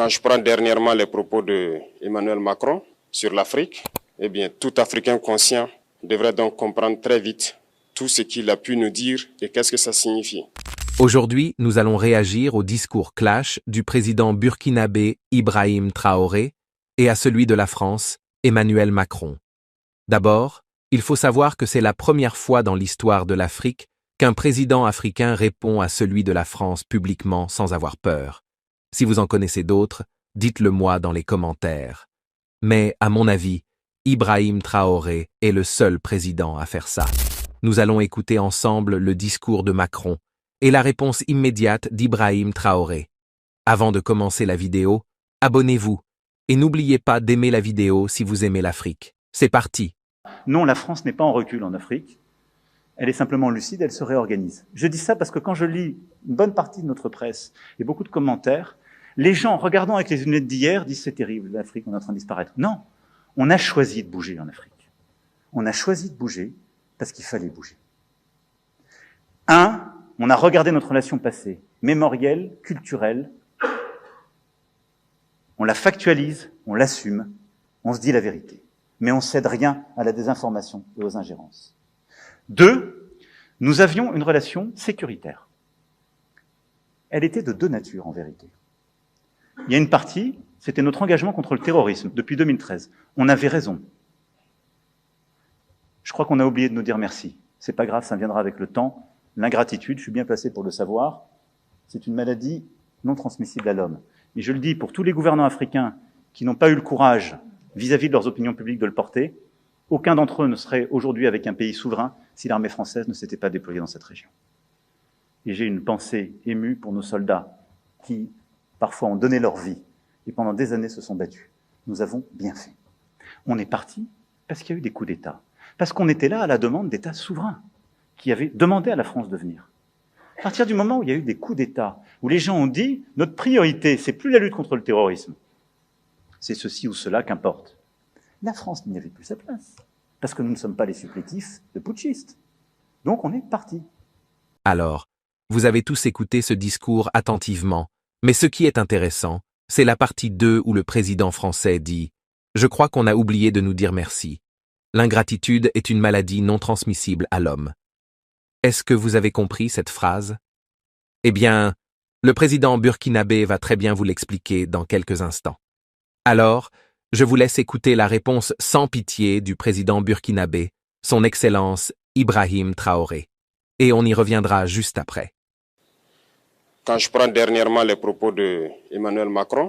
Quand je prends dernièrement les propos de Emmanuel Macron sur l'Afrique, eh bien, tout Africain conscient devrait donc comprendre très vite tout ce qu'il a pu nous dire et qu'est-ce que ça signifie. Aujourd'hui, nous allons réagir au discours clash du président burkinabé Ibrahim Traoré et à celui de la France, Emmanuel Macron. D'abord, il faut savoir que c'est la première fois dans l'histoire de l'Afrique qu'un président africain répond à celui de la France publiquement sans avoir peur. Si vous en connaissez d'autres, dites-le moi dans les commentaires. Mais, à mon avis, Ibrahim Traoré est le seul président à faire ça. Nous allons écouter ensemble le discours de Macron et la réponse immédiate d'Ibrahim Traoré. Avant de commencer la vidéo, abonnez-vous et n'oubliez pas d'aimer la vidéo si vous aimez l'Afrique. C'est parti. Non, la France n'est pas en recul en Afrique. Elle est simplement lucide, elle se réorganise. Je dis ça parce que quand je lis une bonne partie de notre presse et beaucoup de commentaires, les gens, regardant avec les lunettes d'hier, disent c'est terrible, l'Afrique, on est en train de disparaître. Non, on a choisi de bouger en Afrique. On a choisi de bouger parce qu'il fallait bouger. On a regardé notre relation passée, mémorielle, culturelle. On la factualise, on l'assume, on se dit la vérité. Mais on ne cède rien à la désinformation et aux ingérences. 2, nous avions une relation sécuritaire. Elle était de deux natures, en vérité. Il y a une partie, c'était notre engagement contre le terrorisme, depuis 2013. On avait raison. Je crois qu'on a oublié de nous dire merci. C'est pas grave, ça viendra avec le temps. L'ingratitude, je suis bien placé pour le savoir, c'est une maladie non transmissible à l'homme. Et je le dis pour tous les gouvernants africains qui n'ont pas eu le courage, vis-à-vis de leurs opinions publiques, de le porter, aucun d'entre eux ne serait aujourd'hui avec un pays souverain si l'armée française ne s'était pas déployée dans cette région. Et j'ai une pensée émue pour nos soldats qui, parfois, ont donné leur vie et pendant des années se sont battus. Nous avons bien fait. On est parti parce qu'il y a eu des coups d'État. Parce qu'on était là à la demande d'États souverains qui avaient demandé à la France de venir. À partir du moment où il y a eu des coups d'État, où les gens ont dit « notre priorité, c'est plus la lutte contre le terrorisme, c'est ceci ou cela, qu'importe », la France n'y avait plus sa place, parce que nous ne sommes pas les supplétifs de putschistes. Donc on est parti. Alors, vous avez tous écouté ce discours attentivement, mais ce qui est intéressant, c'est la partie 2 où le président français dit « Je crois qu'on a oublié de nous dire merci. L'ingratitude est une maladie non transmissible à l'homme. » Est-ce que vous avez compris cette phrase? Eh bien, le président burkinabé va très bien vous l'expliquer dans quelques instants. Alors, je vous laisse écouter la réponse sans pitié du président burkinabé, son Excellence Ibrahim Traoré. Et on y reviendra juste après. Quand je prends dernièrement les propos de Emmanuel Macron